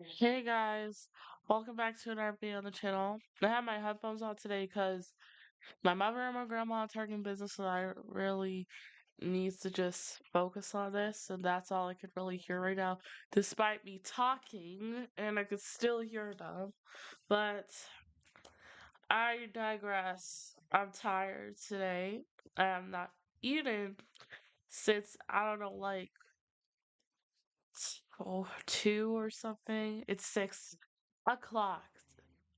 Hey guys, welcome back to another video on the channel. I have my headphones on today because my mother and my grandma are talking business and I really needs to just focus on this and that's all I could really hear right now, despite me talking and I could still hear them. But I digress. I'm tired today. I am not eating since I don't know, like 2 or something. It's 6 o'clock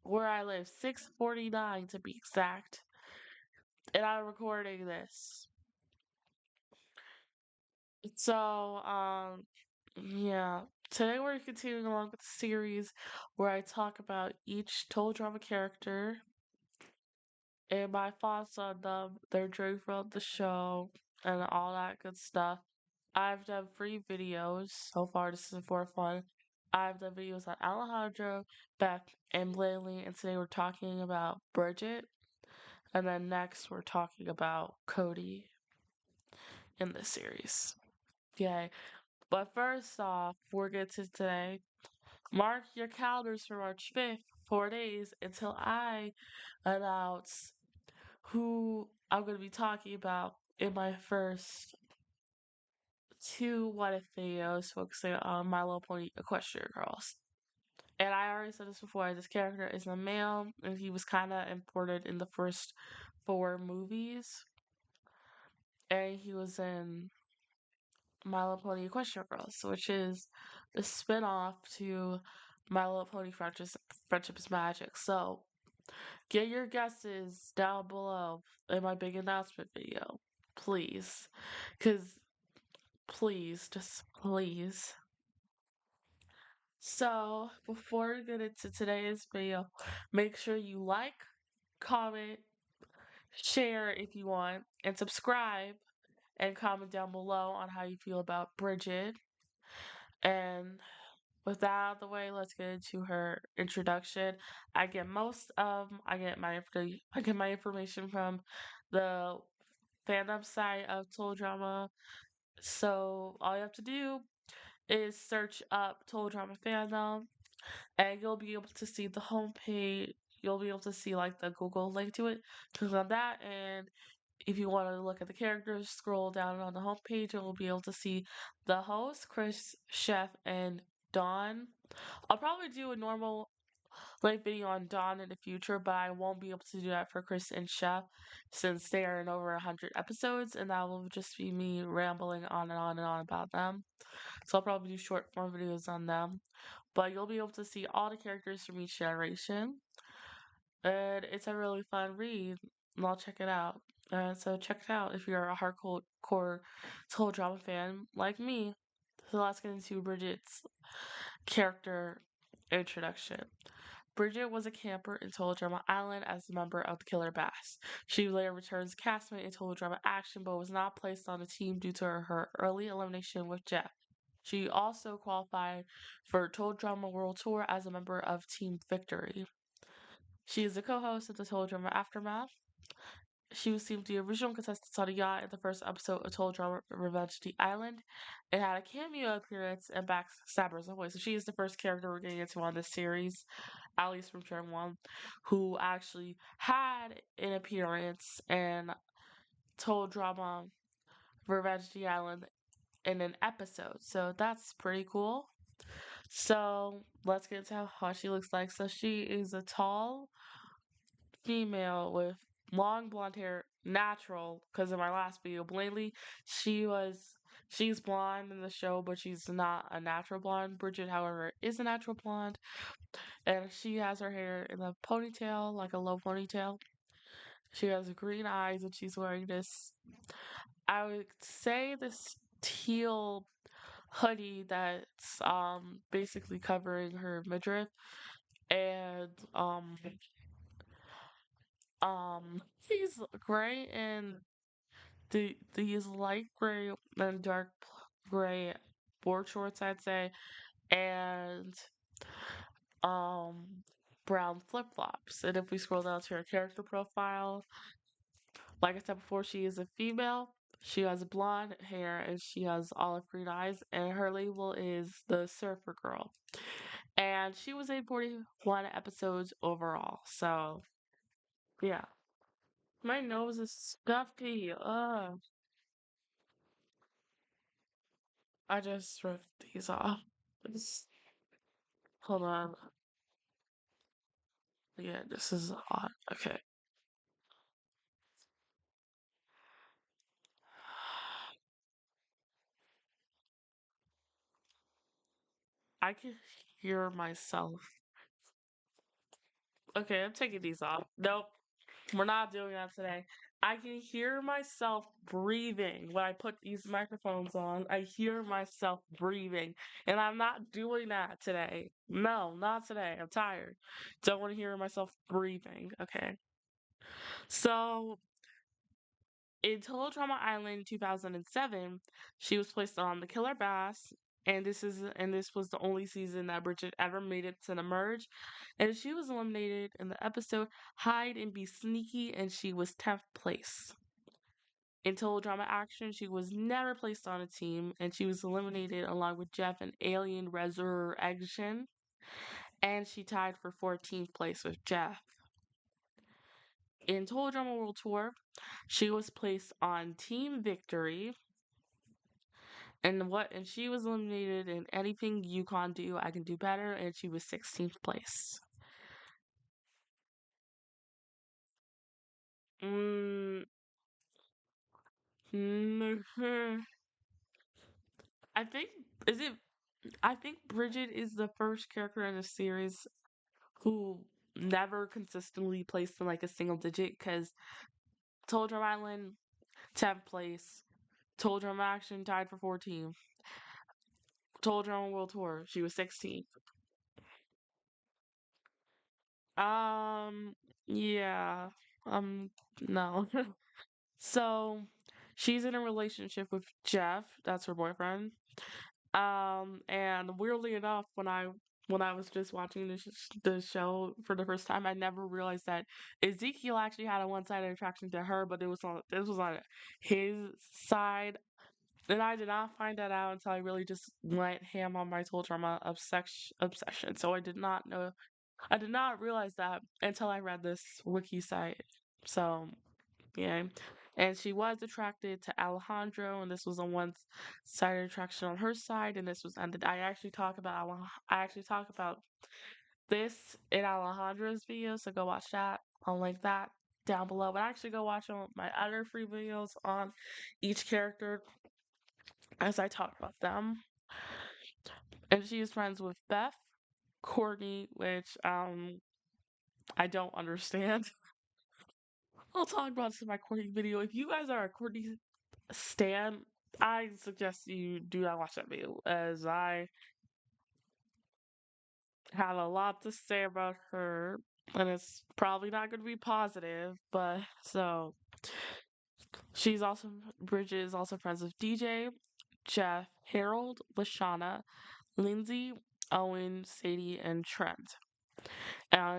where I live, 6:49 to be exact. And I'm recording this. So, yeah. Today we're continuing along with the series where I talk about each total drama character and my thoughts on them, their journey throughout the show, and all that good stuff. I've done 3 videos so far. This is the fourth one. I've done videos on Alejandro, Beck, and Blanley, and today we're talking about Bridgette. And then next, we're talking about Cody in this series. Yay. But first off, we're getting to today. Mark your calendars for March 5th, 4 days until I announce who I'm going to be talking about in my first 2 What If videos focusing on My Little Pony Equestria Girls. And I already said this before, this character is a male, and he was kind of important in the first 4 movies. And he was in My Little Pony Equestria Girls, which is the spin-off to My Little Pony Friendship is Magic. So get your guesses down below in my big announcement video. Please. Cause please, just please. So before we get into today's video, make sure you like, comment, share if you want, and subscribe and comment down below on how you feel about Bridget. And with that out of the way, let's get into her introduction. I get my information from the fandom site of Total Drama. So all you have to do is search up Total Drama fandom, and you'll be able to see the homepage. You'll be able to see like the Google link to it. Click on that, and if you want to look at the characters, scroll down on the homepage, and we'll be able to see the host, Chris, Chef, and Dawn. I'll probably do a normal video on Dawn in the future, but I won't be able to do that for Chris and Chef since they are in over 100 episodes, and that will just be me rambling on and on and on about them. So I'll probably do short form videos on them. But you'll be able to see all the characters from each generation. And it's a really fun read, and I'll check it out. So check it out if you're a hardcore total drama fan like me. So let's get into Bridgette's character introduction. Bridgette was a camper in Total Drama Island as a member of the Killer Bass. She later returns as castmate in Total Drama Action, but was not placed on the team due to her early elimination with Jeff. She also qualified for Total Drama World Tour as a member of Team Victory. She is the co-host of the Total Drama Aftermath. She was seen with the original contestants on a yacht in the first episode of Total Drama Revenge to the Island. It had a cameo appearance and backstabber's voice. So she is the first character we're getting into on this series, at least from Turn 1, who actually had an appearance in Total Drama Revenge to the Island in an episode. So that's pretty cool. So let's get into how she looks like. So she is a tall female with long blonde hair, natural. Because in my last video, Blaney, she's blonde in the show, but she's not a natural blonde. Bridget, however, is a natural blonde, and she has her hair in a ponytail, like a low ponytail. She has green eyes, and she's wearing this. I would say this teal hoodie that's basically covering her midriff, and he's gray and these light gray and dark gray board shorts, I'd say, and um brown flip flops. And if we scroll down to her character profile, like I said before, she is a female. She has blonde hair and she has olive green eyes, and her label is the Surfer Girl. And she was in 41 episodes overall. So, yeah. My nose is stuffy. Ugh. I just ripped these off. Just, hold on. Yeah, this is odd. Okay. I can hear myself. Okay, I'm taking these off. Nope, we're not doing that today. I can hear myself breathing when I put these microphones on. I hear myself breathing, and I'm not doing that today. No, not today. I'm tired. Don't want to hear myself breathing. Okay. So, in Total Drama Island 2007, she was placed on the Killer Bass, and this was the only season that Bridget ever made it to the merge, and she was eliminated in the episode Hide and Be Sneaky, and she was 10th place. In Total Drama Action, she was never placed on a team, and she was eliminated along with Jeff in Alien Resurrection, and she tied for 14th place with Jeff. In Total Drama World Tour, she was placed on Team Victory, and she was eliminated in anything you can do, I can do better, and she was 16th place. Mm, I think is it I think Bridget is the first character in the series who never consistently placed in like a single digit because Total Drum Island 10th place, Total Drum Action tied for 14th, Total Drum World Tour she was 16th. Um yeah. No. So she's in a relationship with Jeff, that's her boyfriend. And weirdly enough, when I was just watching the show for the first time, I never realized that Ezekiel actually had a one-sided attraction to her, but this was on his side. And I did not find that out until I really just went ham on my total drama obsession. So I did not realize that until I read this wiki site. So yeah. And she was attracted to Alejandro, and this was a one-sided attraction on her side, and this was ended. I actually talk about this in Alejandro's video, so go watch that. I'll link that down below. But actually go watch all my other free videos on each character as I talk about them. And she is friends with Beth, Courtney, which I don't understand. I'll talk about this in my Courtney video. If you guys are a Courtney stan, I suggest you do not watch that video, as I have a lot to say about her, and it's probably not going to be positive. But so she's also Bridget is also friends with DJ, Jeff, Harold, Lashana, Lindsay, Owen, Sadie, and Trent.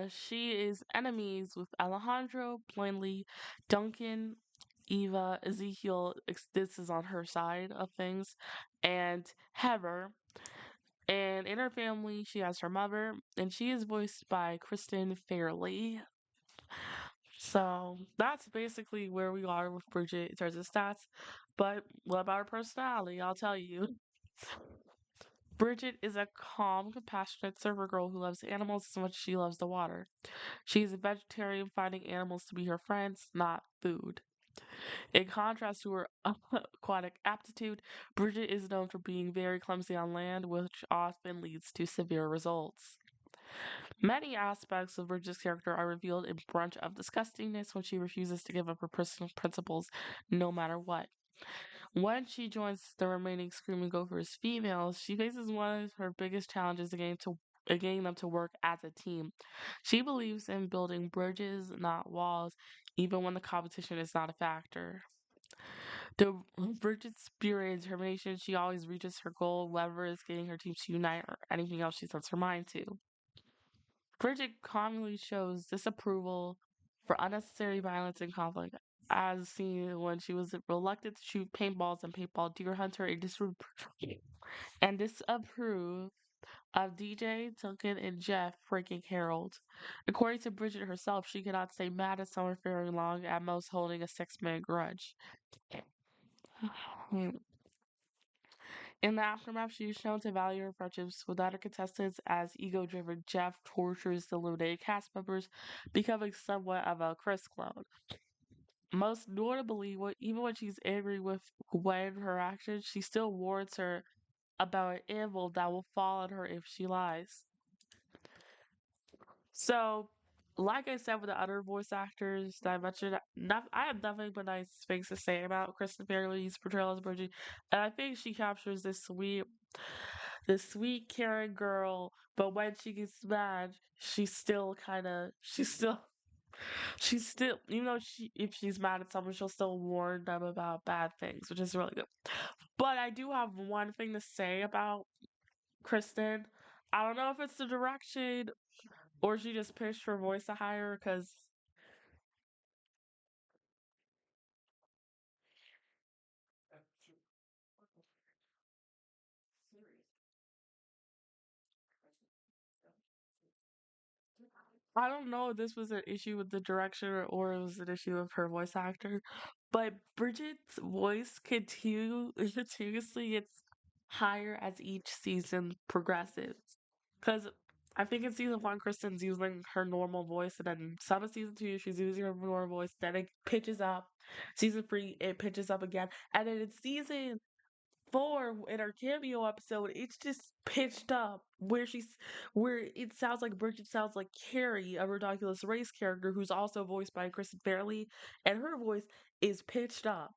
She is enemies with Alejandro, Blindly, Duncan, Eva, Ezekiel. This is on her side of things, and Heather. And in her family, she has her mother, and she is voiced by Kristen Fairley. So that's basically where we are with Bridget in terms of stats. But what about her personality? I'll tell you. Bridget is a calm, compassionate server girl who loves animals as much as she loves the water. She is a vegetarian, finding animals to be her friends, not food. In contrast to her aquatic aptitude, Bridget is known for being very clumsy on land, which often leads to severe results. Many aspects of Bridget's character are revealed in Brunch of Disgustingness when she refuses to give up her personal principles no matter what. When she joins the remaining Screaming Gophers females, she faces one of her biggest challenges getting them to work as a team. She believes in building bridges, not walls, even when the competition is not a factor. The Bridget's spirit and determination, she always reaches her goal, whether it's getting her team to unite or anything else she sets her mind to. Bridget commonly shows disapproval for unnecessary violence and conflict, as seen when she was reluctant to shoot paintballs and paintball deer hunter and disapproved of DJ, Duncan, and Jeff breaking Harold. According to Bridget herself, she cannot stay mad at someone for very long, at most holding a 6-man grudge. In the aftermath, she is shown to value her friendships with other contestants as ego-driven Jeff tortures the eliminated cast members, becoming somewhat of a Chris clone. Most notably, even when she's angry with Gwen her actions, she still warns her about an evil that will fall on her if she lies. So, like I said with the other voice actors that I mentioned, I have nothing but nice things to say about Kristen Fairley's portrayal as Bridget, and I think she captures this sweet, caring girl. But when she gets mad, she's still, even though if she's mad at someone, she'll still warn them about bad things, which is really good. But I do have one thing to say about Kristen. I don't know if it's the direction or she just pitched her voice to higher because I don't know if this was an issue with the direction or it was an issue of her voice actor, but Bridget's voice continuously gets higher as each season progresses. Because I think in season one, Kristen's using her normal voice, and then some of season two, she's using her normal voice. Then it pitches up. Season three, it pitches up again, and then in season four, in our cameo episode, it's just pitched up where it sounds like Bridget sounds like Carrie, a ridiculous race character who's also voiced by Kristen Fairley, and her voice is pitched up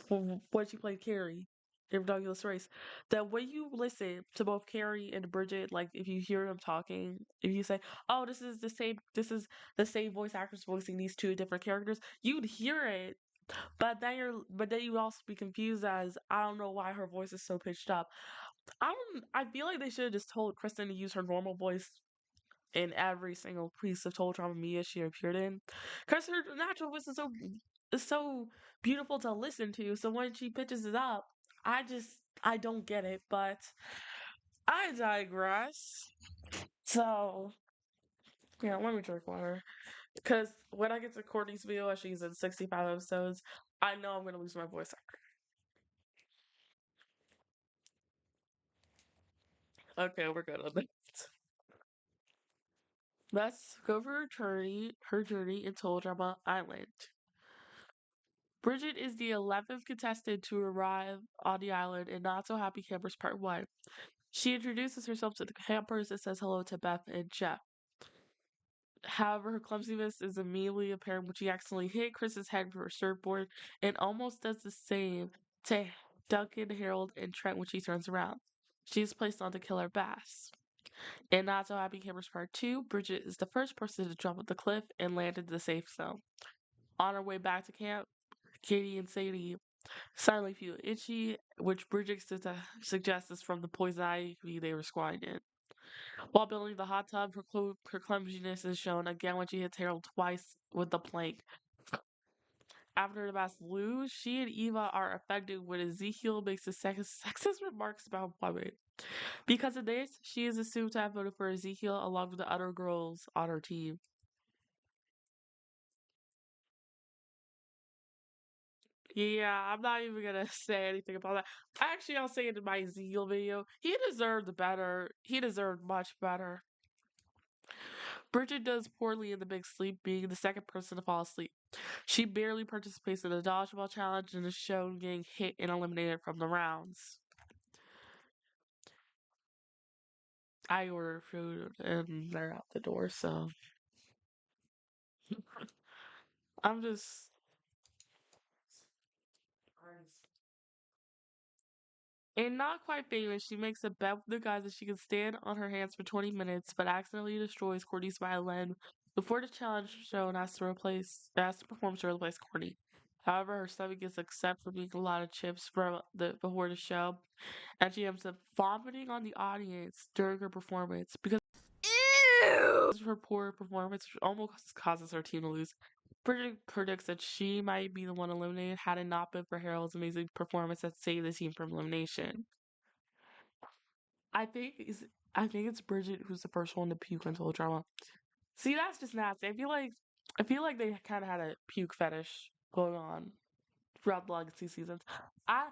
from when she played Carrie in Ridiculous Race. That when you listen to both Carrie and Bridget, like if you hear them talking, if you say, "Oh, this is the same voice actress voicing these two different characters," you'd hear it, but then you'd also be confused as I don't know why her voice is so pitched up. I feel like they should have just told Kristen to use her normal voice in every single piece of Total Drama Media she appeared in, because her natural voice is so beautiful to listen to. So when she pitches it up, I don't get it. But I digress. So yeah, let me drink water. Because when I get to Courtney's video, as she's in 65 episodes, I know I'm gonna lose my voice. Okay, we're good on that. Let's go over her journey in Total Drama Island. Bridget is the 11th contestant to arrive on the island in Not So Happy Campers Part 1. She introduces herself to the campers and says hello to Beth and Jeff. However, her clumsiness is immediately apparent when she accidentally hit Chris's head with her surfboard and almost does the same to Duncan, Harold, and Trent when she turns around. She is placed on the killer bass. In Not So Happy Campers Part 2, Bridget is the first person to jump off the cliff and land in the safe zone. On her way back to camp, Katie and Sadie silently feel itchy, which Bridget suggests is from the poison ivy they were squatting in. While building the hot tub, her clumsiness is shown again when she hits Harold twice with the plank. After the bass lose, she and Eva are affected when Ezekiel makes the sexist remarks about women. Because of this, she is assumed to have voted for Ezekiel along with the other girls on her team. Yeah, I'm not even gonna say anything about that. Actually, I'll say it in my Ezekiel video. He deserved better. He deserved much better. Bridget does poorly in the big sleep, being the second person to fall asleep. She barely participates in the dodgeball challenge and is shown getting hit and eliminated from the rounds. I order food and they're out the door, so I'm just. And not quite famous, she makes a bet with the guys that she can stand on her hands for 20 minutes, but accidentally destroys Courtney's violin before the challenge show and has to perform to replace Courtney. However, her stomach gets upset from eating a lot of chips before the show, and she ends up vomiting on the audience during her performance because of her poor performance, which almost causes her team to lose. Bridget predicts that she might be the one eliminated had it not been for Harold's amazing performance that saved the team from elimination. I think I think it's Bridget who's the first one to puke until drama. See, that's just nasty. I feel like they kind of had a puke fetish going on throughout the legacy seasons. I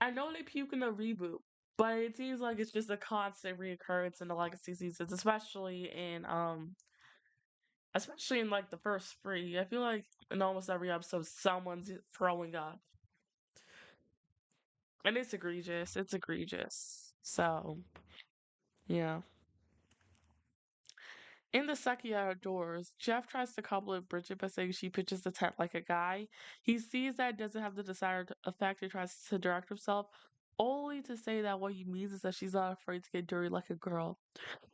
I know they puke in the reboot, but it seems like it's just a constant reoccurrence in the legacy seasons, especially in like the first three. I feel like in almost every episode someone's throwing up. And it's egregious. It's egregious. So yeah. In the sucky outdoors, Jeff tries to compliment Bridget by saying she pitches the tent like a guy. He sees that it doesn't have the desired effect and tries to direct himself, only to say that what he means is that she's not afraid to get dirty like a girl.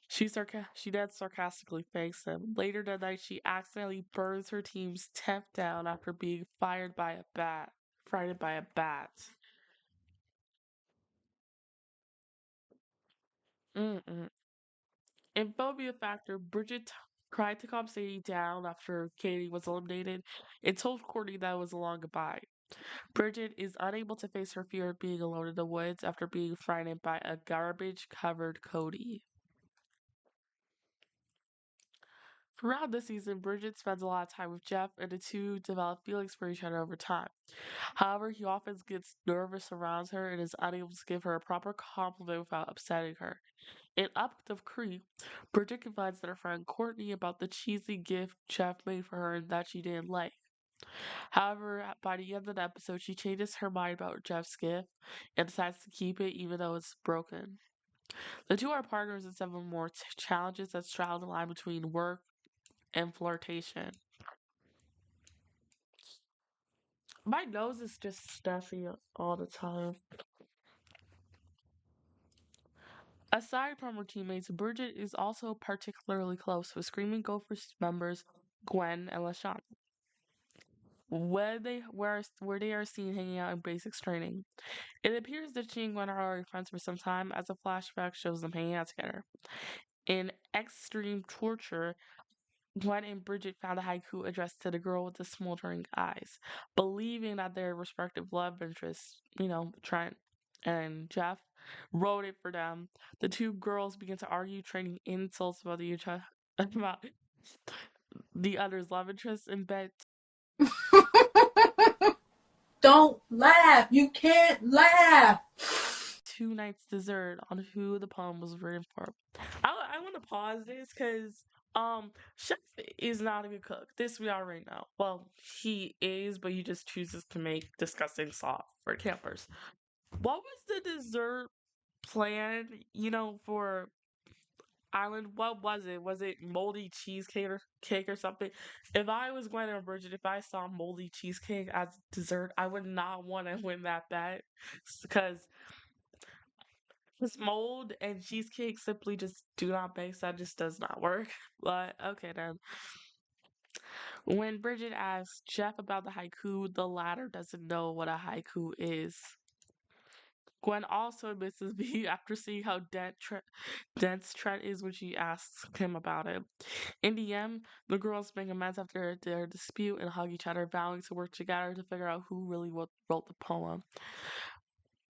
She then sarcastically thanks him. Later that night, she accidentally burns her team's tent down after being fired by a bat. Frightened by a bat. Mm-mm. In Phobia Factor, Bridget tried to calm Sadie down after Katie was eliminated and told Courtney that it was a long goodbye. Bridget is unable to face her fear of being alone in the woods after being frightened by a garbage covered Cody. Throughout the season, Bridget spends a lot of time with Jeff, and the two develop feelings for each other over time. However, he often gets nervous around her and is unable to give her a proper compliment without upsetting her. In Up the Creek, Bridget confides to her friend Courtney about the cheesy gift Jeff made for her and that she didn't like. However, by the end of the episode, she changes her mind about Jeff's gift and decides to keep it even though it's broken. The two are partners in several more challenges that straddle the line between work and flirtation. My nose is just stuffy all the time. Aside from her teammates, Bridget is also particularly close with Screaming Gophers members Gwen and LaShawn, where they are seen hanging out in basics training. It appears that she and Gwen are already friends for some time, as a flashback shows them hanging out together. In Extreme Torture, Gwen and Bridget found a haiku addressed to the girl with the smoldering eyes, believing that their respective love interests, Trent and Jeff, wrote it for them. The two girls begin to argue, trading insults about about the other's love interests, and bet Don't laugh. You can't laugh. two nights dessert on who the poem was written for. I want to pause this because Chef is not a good cook. This we already know. Well, he is, but he just chooses to make disgusting sauce for campers. What was the dessert plan? For Island. What was it? Was it moldy cheesecake or cake or something? If I was Gwen or Bridget, if I saw moldy cheesecake as dessert, I would not want to win that bet because this mold and cheesecake simply just do not base. That just does not work. But okay then. When Bridget asks Jeff about the haiku, the latter doesn't know what a haiku is. Gwen also admits to me after seeing how dense Trent is when she asks him about it. In the end, the girls make amends after their dispute and hug each other, vowing to work together to figure out who really wrote the poem.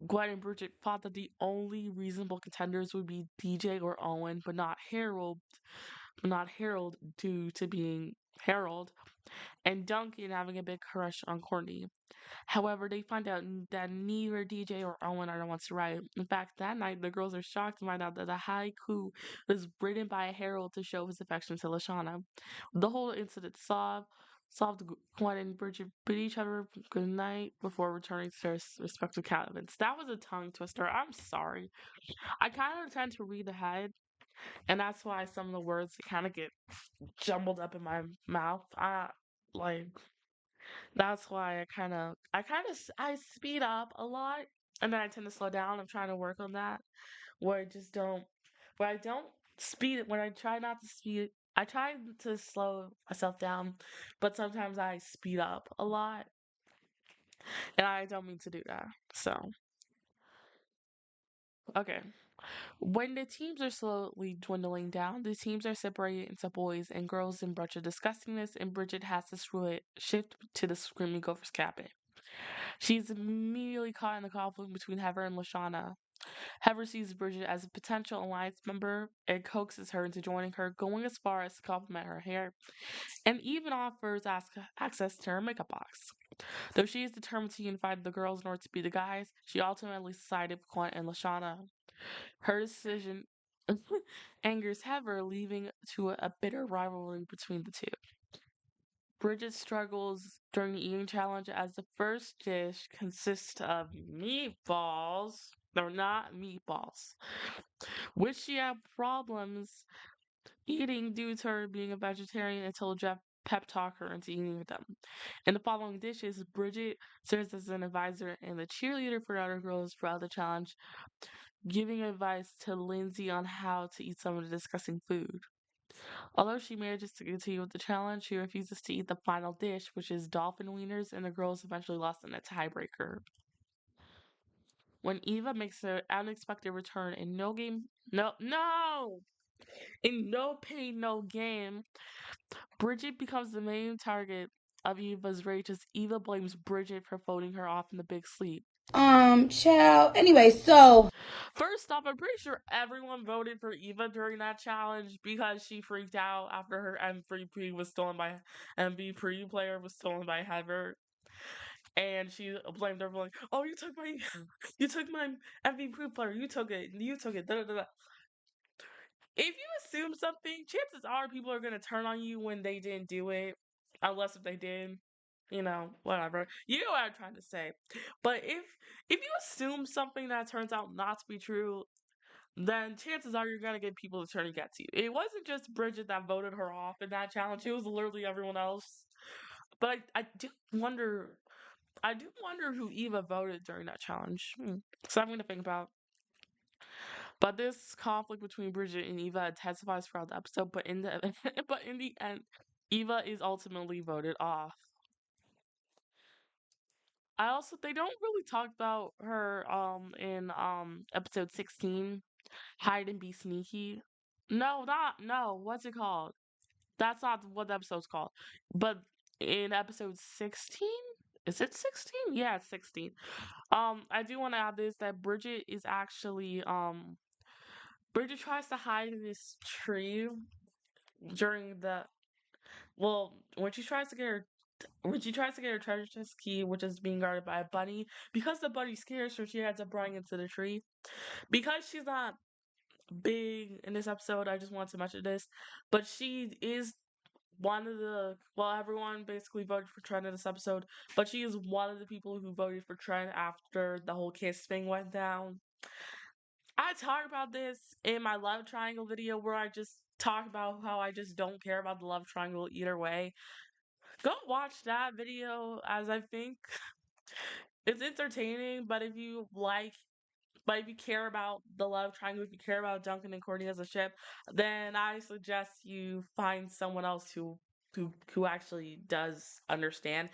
Gwen and Bridget thought that the only reasonable contenders would be DJ or Owen, but not Harold due to being Harold, and Duncan having a big crush on Courtney. However, they find out that neither DJ or Owen are the ones to write. In fact, that night, the girls are shocked to find out that the haiku was written by Harold to show his affection to Lashana. The whole incident solved Gwen and Bridget bid each other good night before returning to their respective cabins. That was a tongue twister. I'm sorry. I kind of tend to read ahead, and that's why some of the words kind of get jumbled up in my mouth. Like that's why I speed up a lot, and then I tend to slow down. I'm trying to work on that. Where I just don't, where I don't speed it. When I try not to speed, I try to slow myself down, but sometimes I speed up a lot, and I don't mean to do that. So okay. When the teams are slowly dwindling down, the teams are separated into boys and girls in bunch of discussing this, and Bridget has to shift to the Screaming Gophers cabin. She's immediately caught in the conflict between Heather and Lashana. Heather sees Bridget as a potential alliance member and coaxes her into joining her, going as far as to compliment her hair, and even offers access to her makeup box. Though she is determined to unify the girls in order to be the guys, she ultimately sided with Quinn and Lashana. Her decision angers Heather, leading to a bitter rivalry between the two. Bridget struggles during the eating challenge as the first dish consists of meatballs. They're not meatballs, which she had problems eating due to her being a vegetarian until Jeff pep talked her into eating with them. In the following dishes, Bridget serves as an advisor and the cheerleader for other girls throughout the challenge, giving advice to Lindsay on how to eat some of the disgusting food. Although she manages to continue with the challenge, she refuses to eat the final dish, which is dolphin wieners, and the girls eventually lost in a tiebreaker. When Eva makes her unexpected return in in no pain, no game, Bridget becomes the main target of Eva's rage as Eva blames Bridget for voting her off in the big sleep. Child. Anyway, so First off, I'm pretty sure everyone voted for Eva during that challenge because she freaked out after her MVP player was stolen by Heather, and she blamed everyone. Like, oh, you took my, you took my MVP player. You took it. Da, da, da, da. If you assume something, chances are people are gonna turn on you when they didn't do it, unless if they did. Whatever. You know what I'm trying to say. But if you assume something that turns out not to be true, then chances are you're gonna get people to turn against you. It wasn't just Bridget that voted her off in that challenge; it was literally everyone else. But I do wonder who Eva voted during that challenge. Something to think about. But this conflict between Bridget and Eva intensifies throughout the episode. But in the but in the end, Eva is ultimately voted off. I also they don't really talk about her in episode 16, Hide and Be Sneaky. No, what's it called? That's not what the episode's called. But in episode 16, is it 16? Yeah, it's 16. I do want to add this that Bridget tries to hide in this tree during the well when she tries to get her treasure chest key, which is being guarded by a bunny, because the bunny scares her, she ends up running into the tree. Because she's not big in this episode, I just want to mention this, but she is one of the everyone basically voted for Trent in this episode, but she is one of the people who voted for Trent after the whole kiss thing went down. I talk about this in my love triangle video where I just talk about how I just don't care about the love triangle either way. Go watch that video as I think it's entertaining, but if you care about the love triangle, if you care about Duncan and Courtney as a ship, then I suggest you find someone else who actually does understand.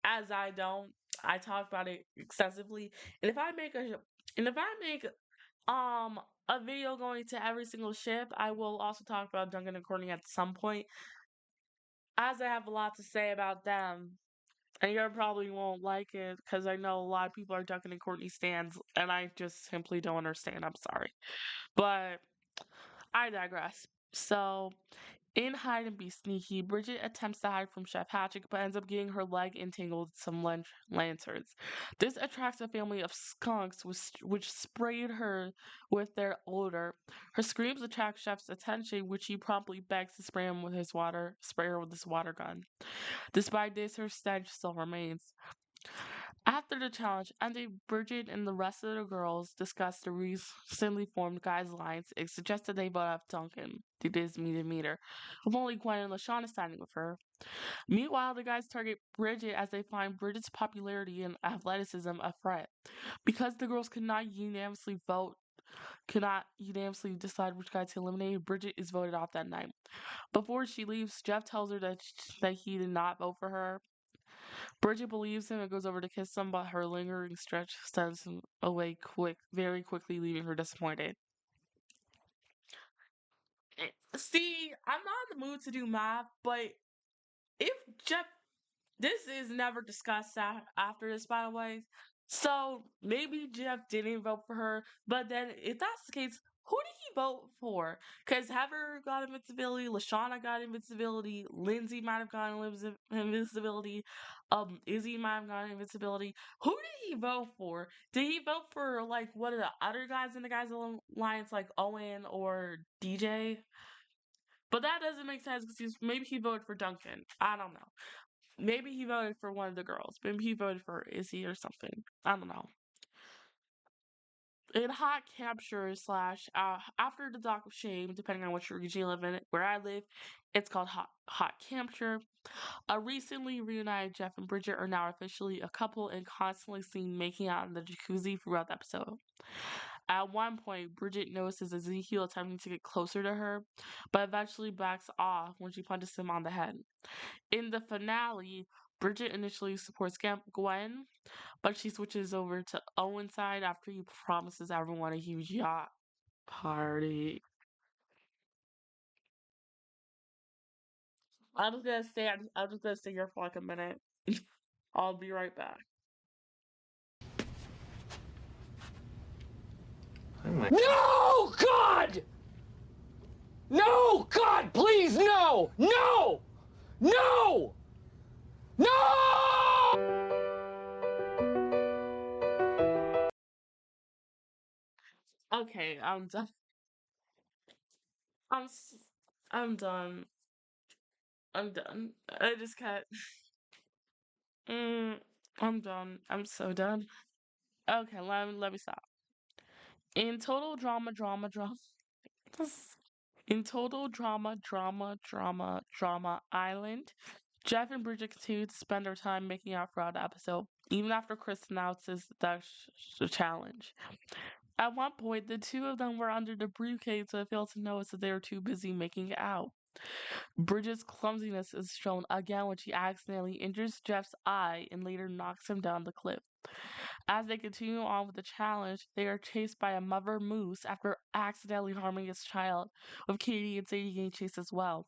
As I don't, I talk about it excessively. And if I make a video going to every single ship, I will also talk about Duncan and Courtney at some point, as I have a lot to say about them. And you probably won't like it because I know a lot of people are Duncan and Courtney stands, and I just simply don't understand. I'm sorry. But I digress. So, in Hide and Be Sneaky, Bridget attempts to hide from Chef Hatchick but ends up getting her leg entangled with some lanterns. This attracts a family of skunks which sprayed her with their odor. Her screams attract Chef's attention, which he promptly begs to spray her with his water gun. Despite this, her stench still remains. After the challenge ended, Bridget and the rest of the girls discussed the recently formed Guys Alliance and suggested they vote out Duncan to this meter, with only Gwen and LaShawn standing with her. Meanwhile, the guys target Bridget as they find Bridget's popularity and athleticism a threat. Because the girls could not unanimously decide which guy to eliminate, Bridget is voted off that night. Before she leaves, Jeff tells her that he did not vote for her. Bridget believes him and goes over to kiss him, but her lingering stretch sends him away very quickly, leaving her disappointed. See, I'm not in the mood to do math, but if Jeff, this is never discussed after this, by the way. So maybe Jeff didn't vote for her, but then if that's the case, who did he vote for? Because Heather got invincibility, Lashana got invincibility, Lindsay might have gotten invincibility, Izzy might have gotten invincibility. Who did he vote for? Did he vote for like one of the other guys in the guys alliance, like Owen or DJ? But that doesn't make sense because maybe he voted for Duncan. I don't know. Maybe he voted for one of the girls. Maybe he voted for Izzy or something. I don't know. In hot capture slash after the dock of shame, depending on which region you live in, where I live, it's called hot capture. Recently reunited Jeff and Bridget are now officially a couple and constantly seen making out in the jacuzzi throughout the episode. At one point, Bridget notices Ezekiel attempting to get closer to her, but eventually backs off when she punches him on the head. In the finale, Bridget initially supports Gwen, but she switches over to Owen's side after he promises everyone a huge yacht party. I'm just gonna stay here for like a minute. I'll be right back. No, God! No, God, please, no! No! No! No! Okay, I'm done. I'm s- I'm done. I'm done. I just can't. Mm, I'm done. I'm so done. Okay, let me stop. In total drama. In total drama island, Jeff and Bridget continue to spend their time making out throughout the episode, even after Chris announces the challenge. At one point, the two of them were under the briefcase, so I failed to notice that they were too busy making out. Bridget's clumsiness is shown again when she accidentally injures Jeff's eye and later knocks him down the cliff. As they continue on with the challenge, they are chased by a mother moose after accidentally harming its child, with Katie and Sadie getting chased as well.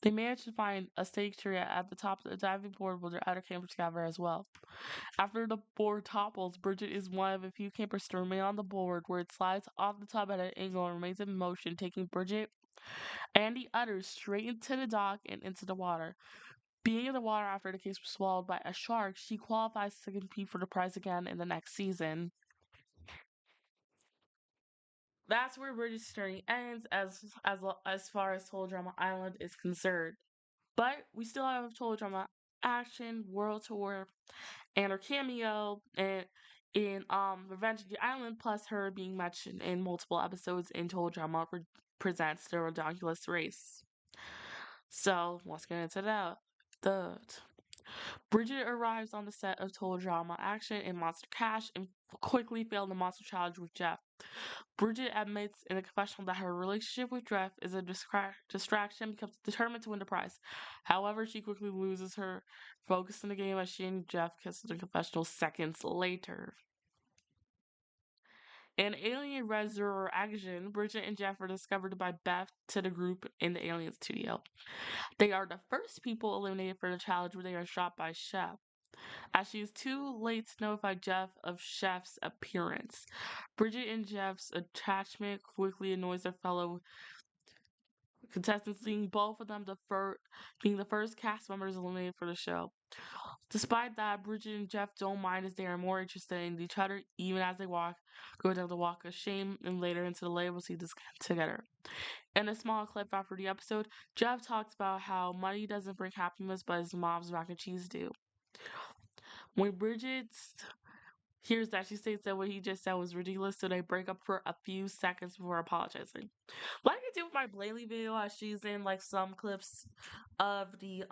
They manage to find a sanctuary at the top of the diving board where their other campers gather as well. After the board topples, Bridget is one of a few campers to remain on the board where it slides off the top at an angle and remains in motion, taking Bridget and the others straight into the dock and into the water. Being in the water after the case was swallowed by a shark, she qualifies to compete for the prize again in the next season. That's where British journey ends as far as Total Drama Island is concerned. But we still have Total Drama Action, World Tour, and her cameo in Revenge of the Island, plus her being mentioned in multiple episodes in Total Drama presents the Redonkulous Race. So let's get into that. The Bridget arrives on the set of Total Drama Action in Monster Cash and quickly fails the monster challenge with Jeff. Bridget admits in a confessional that her relationship with Jeff is a distraction and becomes determined to win the prize. However, she quickly loses her focus in the game as she and Jeff kiss in the confessional seconds later. In Alien Resurrection, Bridget and Jeff are discovered by Beth to the group in the Alien studio. They are the first people eliminated for the challenge where they are shot by Chef, as she is too late to notify Jeff of Chef's appearance. Bridget and Jeff's attachment quickly annoys their fellow contestants, seeing both of them being the first cast members eliminated for the show. Despite that, Bridget and Jeff don't mind as they are more interested in each other, even as they go down the walk of shame, and later into the label see this together. In a small clip after the episode, Jeff talks about how money doesn't bring happiness, but his mom's mac and cheese do. When Bridget hears that, she states that what he just said was ridiculous, so they break up for a few seconds before apologizing. Like I did with my Blaney video, as she's in like some clips of the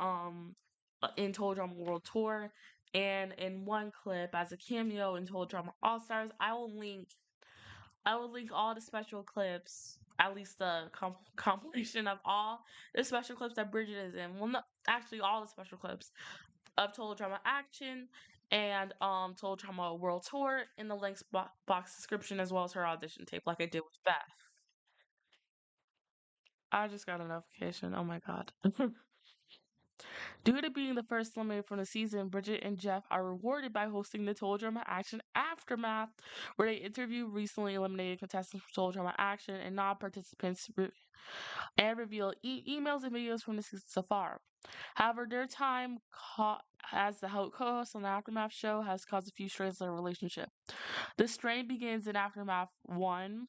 in Total Drama World Tour, and in one clip as a cameo in Total Drama All Stars. I will link all the special clips, at least the compilation of all the special clips that Bridget is in. Well, no, actually all the special clips of Total Drama Action and Total Drama World Tour in the links box description, as well as her audition tape, like I did with Beth. I just got a notification. Oh my god. Due to being the first eliminated from the season, Bridgette and Jeff are rewarded by hosting the Total Drama Action Aftermath, where they interview recently eliminated contestants from Total Drama Action and non-participants and reveal emails and videos from the season so far. However, their time as the co-host on the Aftermath show has caused a few strains in their relationship. The strain begins in Aftermath 1.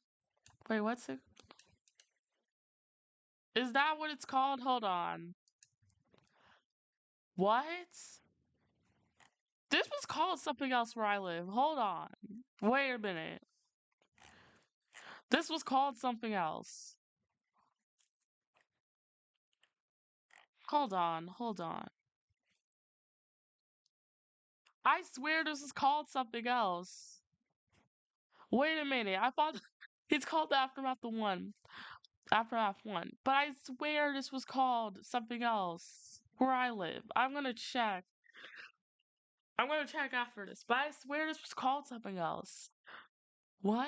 Wait, what's it? Is that what it's called? Hold on. What? This was called something else where I live. Hold on. Wait a minute. This was called something else. Hold on. Hold on. I swear this was called something else. Wait a minute. I thought it's called the Aftermath the One. Aftermath 1. But I swear this was called something else where I live. I'm gonna check. I'm gonna check after this. But I swear this was called something else. What?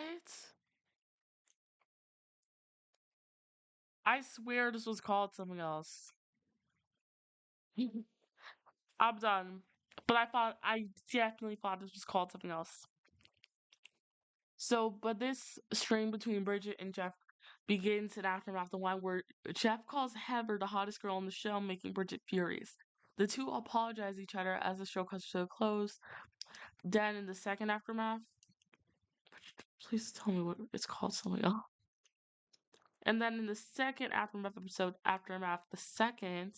I swear this was called something else. I'm done. But I definitely thought this was called something else. So, but this string between Bridgette and Jeff begins in Aftermath the one where Jeff calls Heather the hottest girl on the show, making Bridgette furious. The two apologize each other as the show comes to a close. Then in the second Aftermath, please tell me what it's called something else. And then in the second Aftermath episode, Aftermath the second,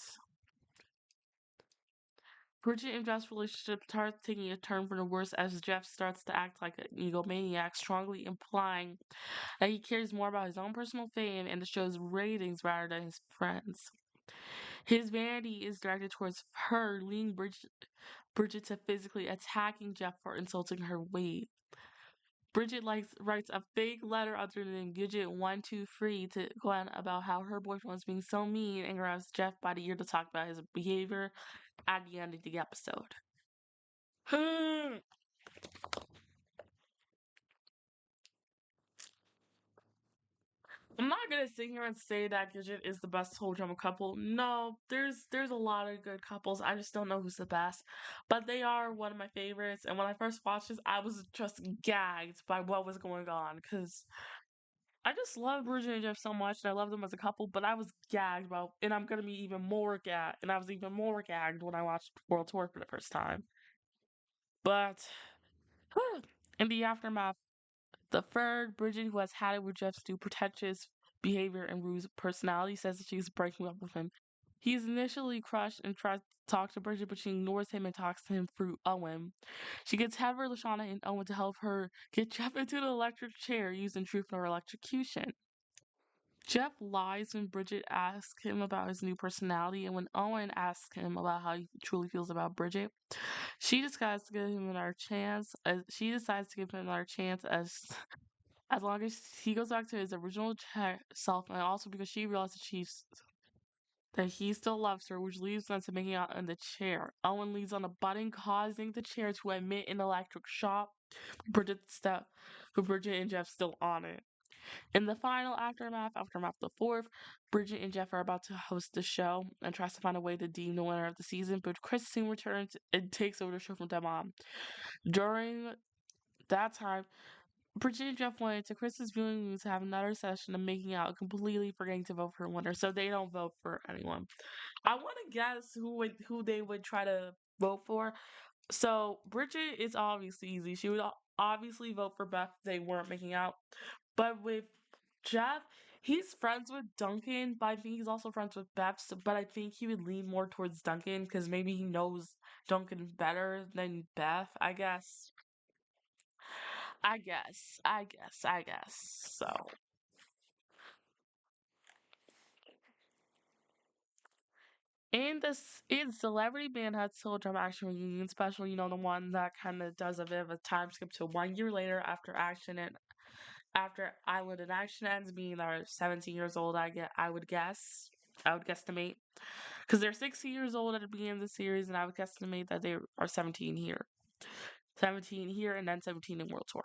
Bridgette and Jeff's relationship starts taking a turn for the worse as Jeff starts to act like an egomaniac, strongly implying that he cares more about his own personal fame and the show's ratings rather than his friends. His vanity is directed towards her, leading Bridgette to physically attacking Jeff for insulting her weight. Bridgette writes a fake letter under the name Gidget123 to Glenn about how her boyfriend was being so mean and grabs Jeff by the ear to talk about his behavior at the end of the episode. I'm not gonna sit here and say that Gidget is the best whole drama couple. No, there's a lot of good couples. I just don't know who's the best. But they are one of my favorites. And when I first watched this, I was just gagged by what was going on because I just love Bridget and Jeff so much, and I love them as a couple. But I was gagged about, and I'm gonna be even more gagged, and I was even more gagged when I watched World Tour for the first time. But in the aftermath. The third, Bridget, who has had it with Jeff's new pretentious behavior and rude personality, says that she's breaking up with him. He's initially crushed and tries to talk to Bridget, but she ignores him and talks to him through Owen. She gets Heather, Lashana, and Owen to help her get Jeff into the electric chair using truth or electrocution. Jeff lies when Bridget asks him about his new personality, and when Owen asks him about how he truly feels about Bridget, she decides to give him another chance. As long as he goes back to his original self, and also because she realizes that he still loves her, which leads them to making out in the chair. Owen leads on a button, causing the chair to emit an electric shock. Bridget and Jeff still on it. In the final aftermath the fourth, Bridget and Jeff are about to host the show and tries to find a way to deem the winner of the season, but Chris soon returns and takes over the show from their mom. During that time, Bridget and Jeff went to Chris's viewing room to have another session of making out, completely forgetting to vote for a winner, so they don't vote for anyone. I want to guess who they would try to vote for. So Bridget is obviously easy. She would obviously vote for Beth if they weren't making out. But with Jeff, he's friends with Duncan, but I think he's also friends with Beth. But I think he would lean more towards Duncan because maybe he knows Duncan better than Beth, I guess. I guess. So, in Celebrity Manhunt's Total Drama Action Reunion special, the one that kind of does a bit of a time skip to 1 year later after Island and Action ends, meaning they're 17 years old. I would guesstimate, because they're 60 years old at the beginning of the series, and I would guesstimate that they are 17 here. 17 here, and then 17 in World Tour.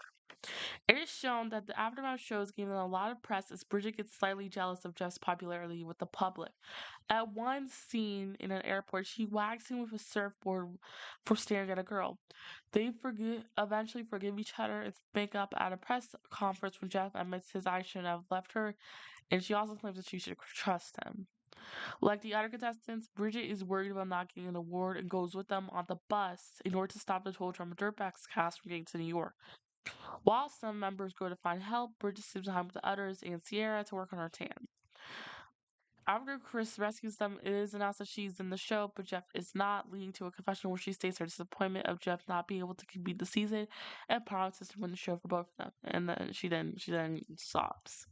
It is shown that the aftermath shows gave them a lot of press as Bridgette gets slightly jealous of Jeff's popularity with the public. At one scene in an airport, she whacks him with a surfboard for staring at a girl. They eventually forgive each other and make up at a press conference when Jeff admits his eyes shouldn't have left her, and she also claims that she should trust him. Like the other contestants, Bridgette is worried about not getting an award and goes with them on the bus in order to stop the Total Drama Dirtbags cast from getting to New York. While some members go to find help, Bridgette sleeps behind with the others and Sierra to work on her tan. After Chris rescues them, it is announced that she's in the show, but Jeff is not, leading to a confession where she states her disappointment of Jeff not being able to complete the season and promises to win the show for both of them. And then she then sobs.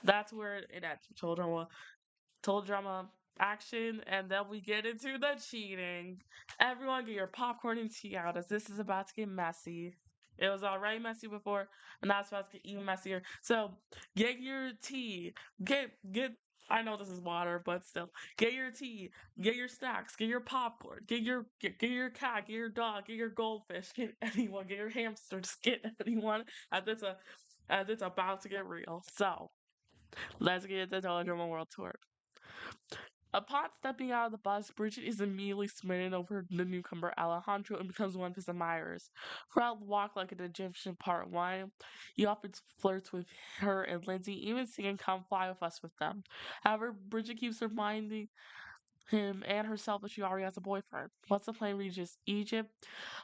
That's where it ends. Total drama action, and then we get into the cheating. Everyone get your popcorn and tea out as this is about to get messy. It was already messy before, and now it's about to get even messier. So get your tea. Get I know this is water, but still. Get your tea, get your snacks, get your popcorn, get your cat, get your dog, get your goldfish, get anyone, get your hamster, just get anyone as it's about to get real. So let's get into the Drama World Tour. Upon stepping out of the bus, Bridgette is immediately smitten over the newcomer Alejandro and becomes one of his admirers. Throughout the walk like an Egyptian part one, he often flirts with her and Lindsay, even singing Come Fly With Us with them. However, Bridgette keeps reminding him and herself that she already has a boyfriend. Once the plane reaches Egypt,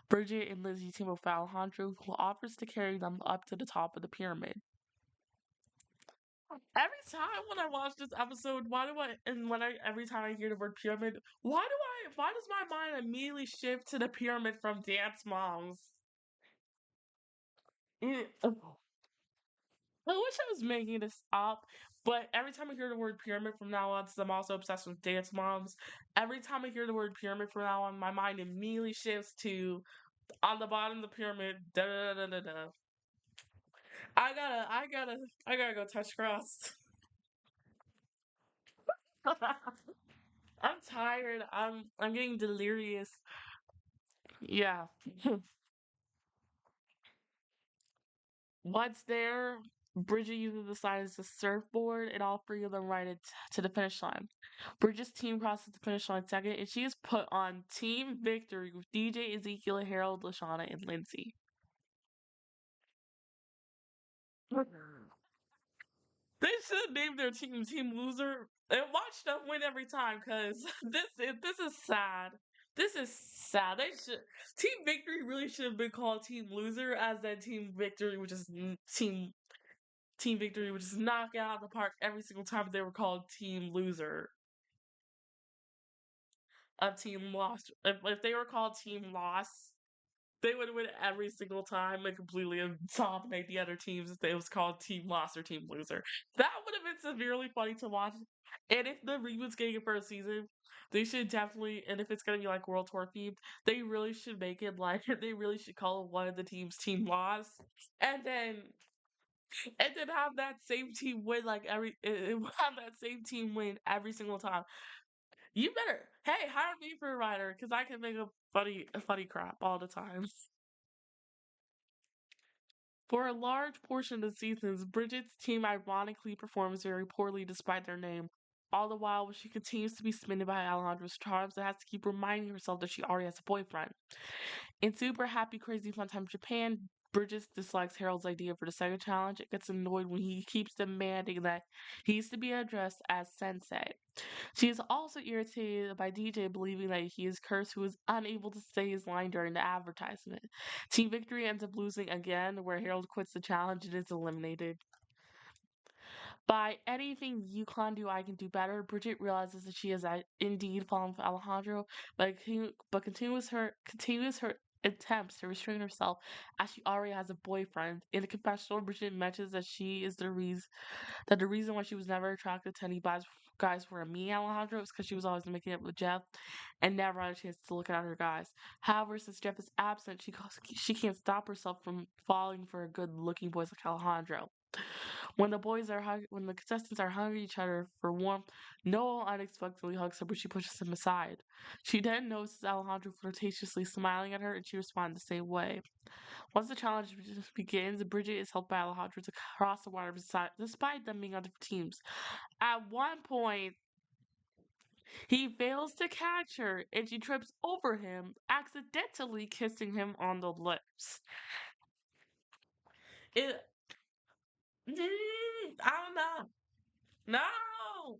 Bridgette and Lindsay team up with Alejandro, who offers to carry them up to the top of the pyramid. Every time when I watch this episode, why do I and when I every time I hear the word pyramid, why does my mind immediately shift to the pyramid from Dance Moms? I wish I was making this up, but every time I hear the word pyramid from now on, since I'm also obsessed with Dance Moms, every time I hear the word pyramid from now on, my mind immediately shifts to on the bottom of the pyramid. Da da da da da. I gotta go touch grass. I'm tired. I'm getting delirious. Yeah. Once there, Bridget uses the sign as a surfboard, and all three of them ride it to the finish line. Bridget's team crosses the finish line second, and she is put on team victory with DJ, Ezekiel, Harold, Lashana, and Lindsay. They should name their team Team Loser and watch them win every time, cause this is sad. This is sad. They should Team Victory really should have been called Team Loser, as that Team Victory, which is Team Victory, which is knock it out of the park every single time they were called Team Loser. Of Team Lost. If they were called Team Loss, they would win every single time and completely dominate the other teams if it was called Team Loss or Team Loser. That would have been severely funny to watch. And if the reboot's getting a first season, they should definitely, and if it's gonna be like World Tour themed, they really should make it like they really should call one of the teams Team Loss, and then have that same team win like have that same team win every single time. You better, hey, hire me for a writer because I can make a funny crap all the time. For a large portion of the seasons, Bridget's team ironically performs very poorly despite their name. All the while, when she continues to be smitten by Alejandro's charms and has to keep reminding herself that she already has a boyfriend. In Super Happy Crazy Fun Time Japan, Bridget dislikes Harold's idea for the second challenge and gets annoyed when he keeps demanding that he is to be addressed as sensei. She is also irritated by DJ believing that he is cursed who is unable to say his line during the advertisement. Team Victory ends up losing again, where Harold quits the challenge and is eliminated. By anything you can do, I can do better. Bridget realizes that she has indeed fallen for Alejandro, but continues her attempts to restrain herself as she already has a boyfriend. In the confessional, Bridget mentions that the reason why she was never attracted to any guys who were me Alejandro is because she was always making it with Jeff and never had a chance to look at other guys. However, since Jeff is absent, she can't stop herself from falling for a good looking boy like Alejandro. When the contestants are hugging each other for warmth, Noel unexpectedly hugs her, but she pushes him aside. She then notices Alejandro flirtatiously smiling at her, and she responds the same way. Once the challenge begins, Bridgette is helped by Alejandro to cross the water despite them being on different teams. At one point, he fails to catch her, and she trips over him, accidentally kissing him on the lips. It, I don't know. No,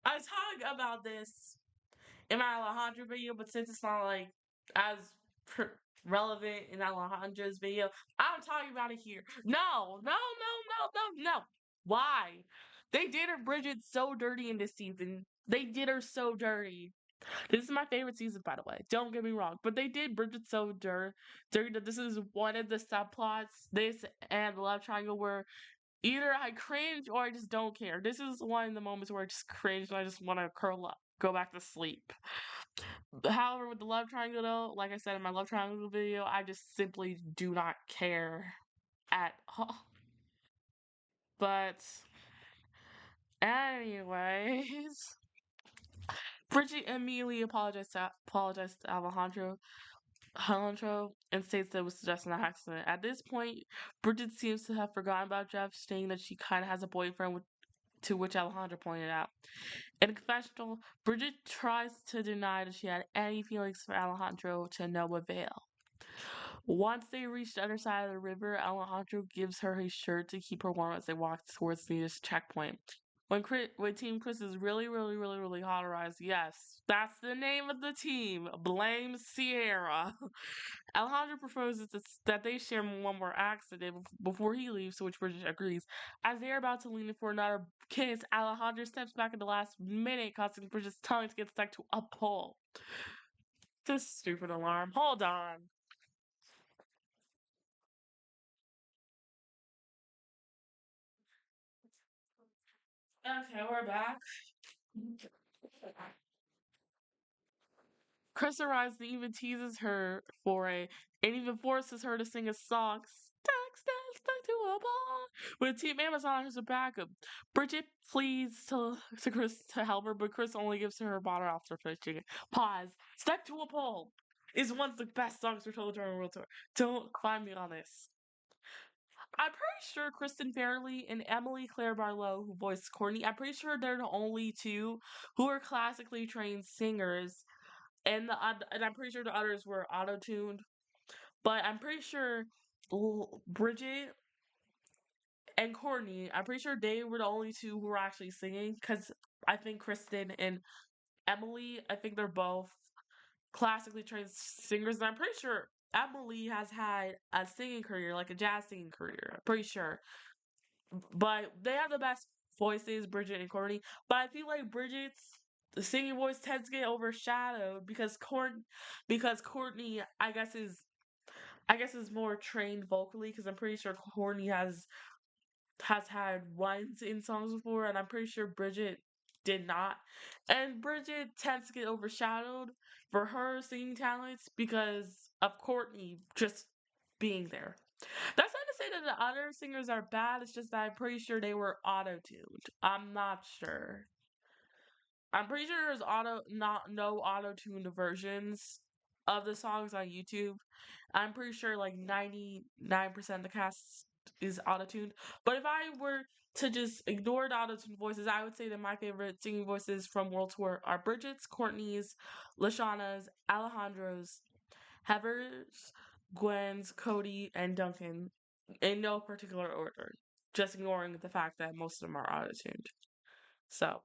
I talk about this in my Alejandro video, but since it's not like as relevant in Alejandro's video, I'm talking about it here. No, no, no, no, no, no. Why? They did her Bridget so dirty in this season. They did her so dirty. This is my favorite season, by the way. Don't get me wrong, but they did Bridget so dirty that this is one of the subplots. This and the love triangle where either I cringe or I just don't care. This is one of the moments where I just cringe and I just want to curl up, go back to sleep. However, with the love triangle though, like I said in my love triangle video, I just simply do not care at all. But anyways, Bridget immediately apologized to Alejandro and states that it was just an accident. At this point, Bridget seems to have forgotten about Jeff, stating that she kind of has a boyfriend, to which Alejandro pointed out. In a confessional, Bridget tries to deny that she had any feelings for Alejandro to no avail. Once they reach the other side of the river, Alejandro gives her his shirt to keep her warm as they walk towards the nearest checkpoint. When Team Chris is really, really, really, really hot or eyes, yes, that's the name of the team. Blame Sierra. Alejandro proposes that they share one more accident before he leaves, to which Bridget agrees. As they are about to lean in for another kiss, Alejandro steps back at the last minute, causing Bridget's tongue to get stuck to a pole. This stupid alarm. Hold on. Okay, we're back. Chris arrives and even teases her for and even forces her to sing a song. Stuck to a ball. With Team Amazon as a backup. Bridget pleads to Chris to help her, but Chris only gives her bottle after finishing it. Pause. Stuck to a pole is one of the best songs for Total Drama World Tour. Don't find me on this. I'm pretty sure Kristen Fairley and Emily Claire Barlow, who voiced Courtney, I'm pretty sure they're the only two who are classically trained singers, and I'm pretty sure the others were auto tuned. But I'm pretty sure Bridget and Courtney, I'm pretty sure they were the only two who were actually singing. Because I think Kristen and Emily, I think they're both classically trained singers, and I'm pretty sure Emily has had a singing career, like a jazz singing career. I'm pretty sure. But they have the best voices, Bridget and Courtney. But I feel like Bridget's singing voice tends to get overshadowed because Courtney, I guess is more trained vocally, because I'm pretty sure Courtney has had runs in songs before, and I'm pretty sure Bridget did not. And Bridget tends to get overshadowed for her singing talents because of Courtney just being there. That's not to say that the other singers are bad. It's just that I'm pretty sure they were auto tuned. I'm not sure. I'm pretty sure there's no auto tuned versions of the songs on YouTube. I'm pretty sure like 99% of the cast is auto tuned. But if I were to just ignore the auto tuned voices, I would say that my favorite singing voices from World Tour are Bridget's, Courtney's, Lashana's, Alejandro's, Heather's, Gwen's, Cody, and Duncan, in no particular order. Just ignoring the fact that most of them are auto tuned. So,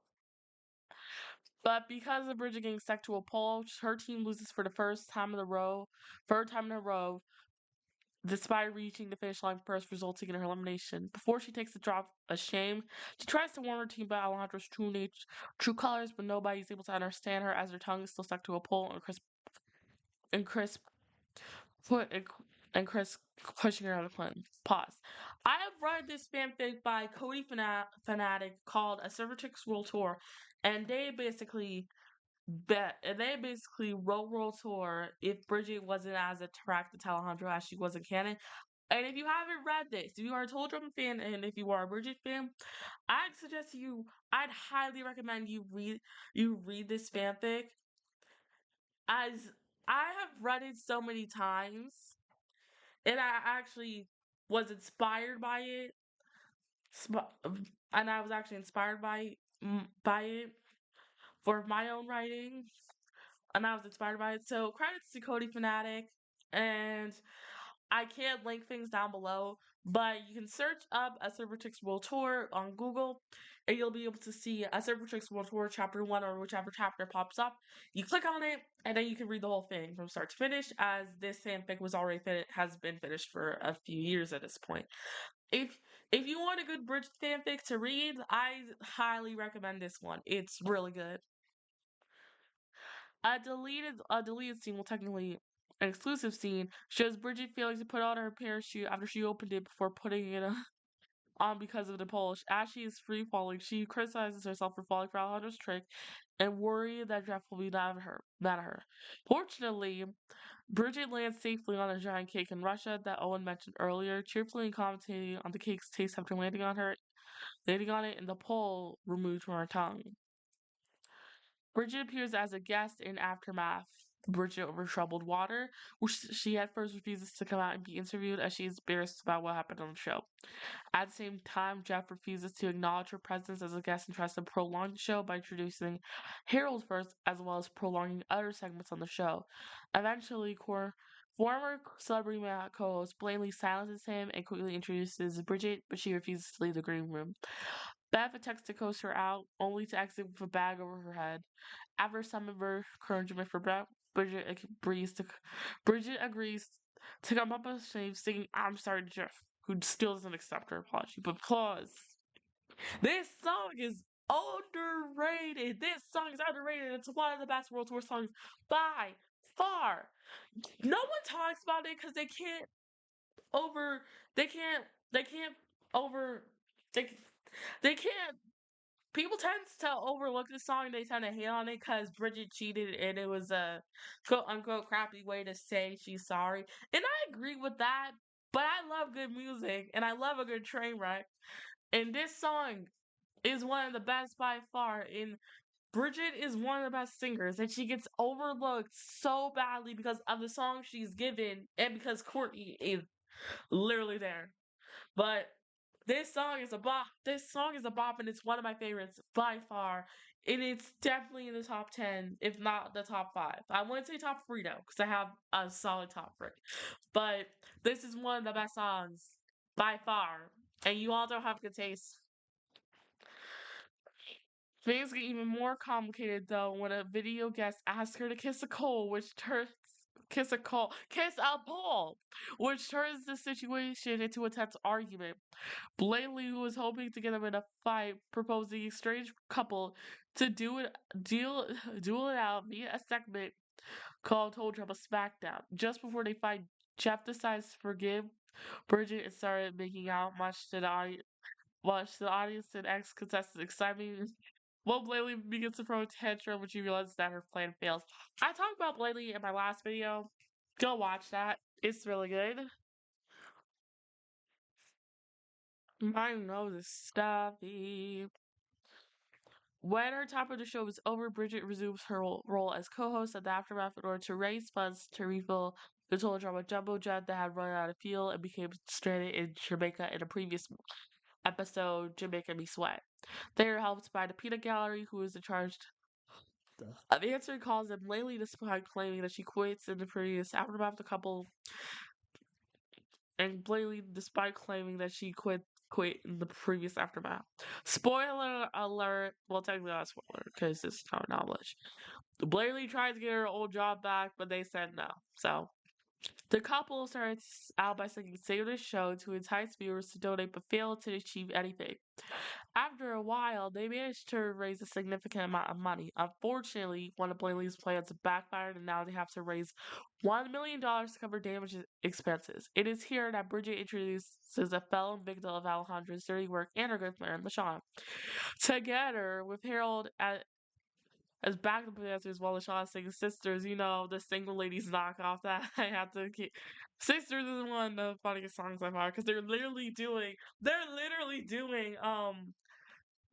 but because of Bridget getting stuck to a pole, her team loses for the third time in a row, despite reaching the finish line first, resulting in her elimination. Before she takes the drop of shame, she tries to warn her team about Alejandro's true colors, but nobody is able to understand her as her tongue is still stuck to a pole, and Chris put and Chris pushing her out of the plane. Pause. I have read this fanfic by Cody Fanatic called A Servatrix World Tour, and they basically wrote World Tour if Bridget wasn't as attracted to Alejandro as she was in canon. And if you haven't read this, if you are a Total Drama fan and if you are a Bridget fan, I'd highly recommend you read this fanfic, as I have read it so many times, and I actually was inspired by it, and I was actually inspired by it for my own writing, and I was inspired by it. So credits to Cody Fanatic, and I can't link things down below, but you can search up a Servertrix World Tour on Google, and you'll be able to see a Servertrix World Tour Chapter 1 or whichever chapter pops up. You click on it, and then you can read the whole thing from start to finish, as this fanfic has been finished for a few years at this point. If if you want a good bridge fanfic to read, I highly recommend this one. It's really good. A deleted scene, well, technically an exclusive scene, shows Bridget failing to put on her parachute after she opened it before putting it on because of the pull. As she is free falling, she criticizes herself for falling for Alejandro's trick and worried that Jeff will be mad at her. Fortunately, Bridget lands safely on a giant cake in Russia that Owen mentioned earlier, cheerfully commentating on the cake's taste after landing on it, and the pole removed from her tongue. Bridget appears as a guest in Aftermath, Bridget Over Troubled Water, which she at first refuses to come out and be interviewed as she is embarrassed about what happened on the show. At the same time, Jeff refuses to acknowledge her presence as a guest and tries to prolong the show by introducing Harold first, as well as prolonging other segments on the show. Eventually, former Celebrity Matt co-host blatantly silences him and quickly introduces Bridget, but she refuses to leave the green room. Beth attempts to coax her out, only to exit with a bag over her head. After some of her encouragement for Beth, Bridget agrees to come up on stage singing "I'm Sorry" to Jeff, who still doesn't accept her apology. But because this song is underrated, It's one of the best World Tour songs by far. No one talks about it because over, they can't, they can't over, they, they can't people tend to overlook the song. They tend to hate on it because Bridget cheated and it was a quote unquote crappy way to say she's sorry. And I agree with that, but I love good music and I love a good train wreck. And this song is one of the best by far. And Bridget is one of the best singers, and she gets overlooked so badly because of the song she's given and because Courtney is literally there. But this song is a bop. This song is a bop, and it's one of my favorites by far. And it's definitely in the top 10, if not the top 5. I wouldn't say top 3 though, because I have a solid top 3. But this is one of the best songs by far. And you all don't have good taste. Things get even more complicated though when a video guest asks her to kiss a pole, kiss a pole, which turns the situation into a tense argument. Blatantly, who was hoping to get them in a fight, proposed the estranged couple to duel it out via a segment called Told Drama SmackDown. Just before they fight, Jeff decides to forgive Bridget and started making out, much to the audience and ex-contestants' excitement. Well, Blatantly begins to throw a tantrum when she realizes that her plan fails. I talked about Blatantly in my last video. Go watch that. It's really good. My nose is stuffy. When her time of the show is over, Bridget resumes her role as co-host at the Aftermath in order to raise funds to refill the Total Drama jumbo jet that had run out of fuel and became stranded in Jamaica in a previous episode, Jamaica Me Sweat. They are helped by the Peanut Gallery, who is in charge of answering calls, and Laylee, despite claiming that she quits in the previous Aftermath, the couple and Blatantly, despite claiming that she quit in the previous Aftermath. Spoiler alert. Well, technically not a spoiler because it's not knowledge. Blatantly tried to get her old job back, but they said no. So the couple starts out by singing "Save the Show" to entice viewers to donate, but fail to achieve anything. After a while, they managed to raise a significant amount of money. Unfortunately, one of Blatantly's plans backfired, and now they have to raise $1 million to cover damage expenses. It is here that Bridget introduces a fellow victim of Alejandro's dirty work and her good friend, LaShawn. Together with Harold as backup dancers while Lashana sings Sisters, the single ladies knockoff that I have to keep. Sisters is one of the funniest songs I've heard because they're literally doing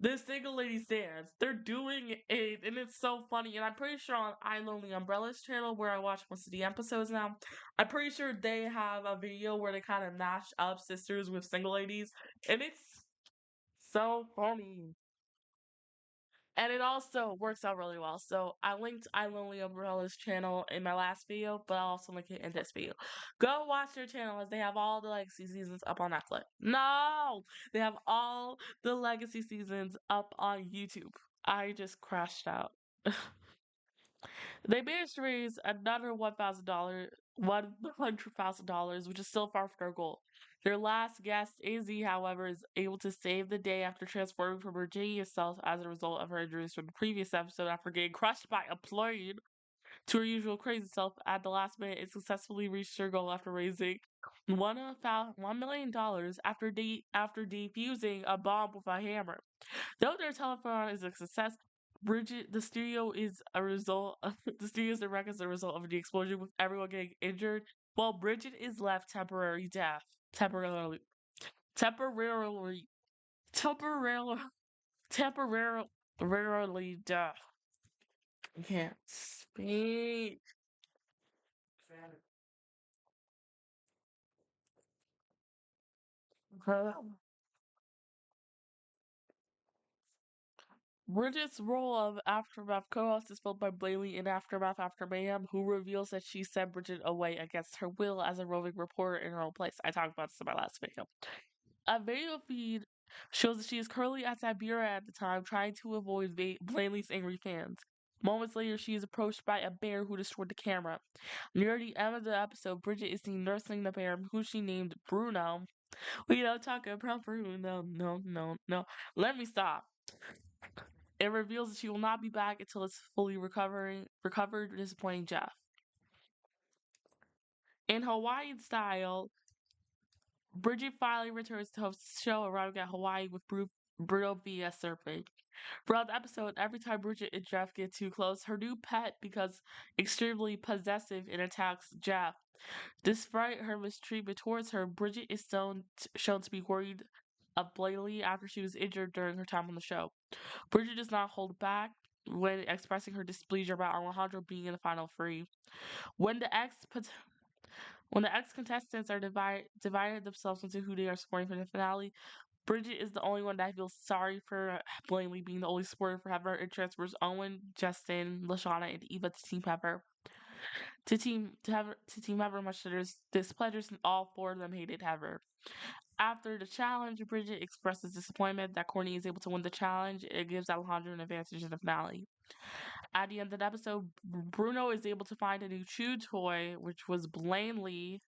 this single ladies dance. They're doing it and it's so funny. And I'm pretty sure on I Lonely Umbrella's channel where I watch most of the episodes now, I'm pretty sure they have a video where they kind of mash up sisters with single ladies. And it's so funny. And it also works out really well. So I linked I Lonely Umbrella's channel in my last video, but I'll also link it in this video. Go watch their channel as they have all the legacy seasons up on Netflix. No! They have all the legacy seasons up on YouTube. I just crashed out. They managed to raise another $100,000, which is still far from their goal. Their last guest, Izzy, however, is able to save the day after transforming from her genius self as a result of her injuries from the previous episode after getting crushed by a plane to her usual crazy self at the last minute and successfully reached her goal after raising $1 million after defusing a bomb with a hammer. Though their telethon is a success, the studio is a result of the studio's wreck as a result of the explosion with everyone getting injured, while Bridget is left temporarily temporarily temporarily temporarily deaf. I can't speak. Bridget's role of Aftermath co-host is filled by Blaley in Aftermath After Mayhem, who reveals that she sent Bridget away against her will as a roving reporter in her own place. I talked about this in my last video. A video feed shows that she is currently at Siberia at the time, trying to avoid Blaley's angry fans. Moments later, she is approached by a bear who destroyed the camera. Near the end of the episode, Bridget is seen nursing the bear, who she named Bruno. We don't talk about Bruno. No, no, no. Let me stop. It reveals that she will not be back until it's fully recovered, disappointing Jeff. In Hawaiian style, Bridget finally returns to host the show, arriving at Hawaii with Bruno via surfing. Throughout the episode, every time Bridget and Jeff get too close, her new pet becomes extremely possessive and attacks Jeff. Despite her mistreatment towards her, Bridget is shown to be worried of Blaley after she was injured during her time on the show. Bridget does not hold back when expressing her displeasure about Alejandro being in the final three. When the ex contestants are divided themselves into who they are supporting for the finale, Bridget is the only one that feels sorry for Blaney being the only supporter for Heather and transfers Owen, Justin, Lashana, and Eva to Team Heather. To Team Heather, much to their displeasure, and all four of them hated Heather. After the challenge, Bridget expresses disappointment that Courtney is able to win the challenge. It gives Alejandro an advantage in the finale. At the end of the episode, Bruno is able to find a new chew toy, which was Blanley.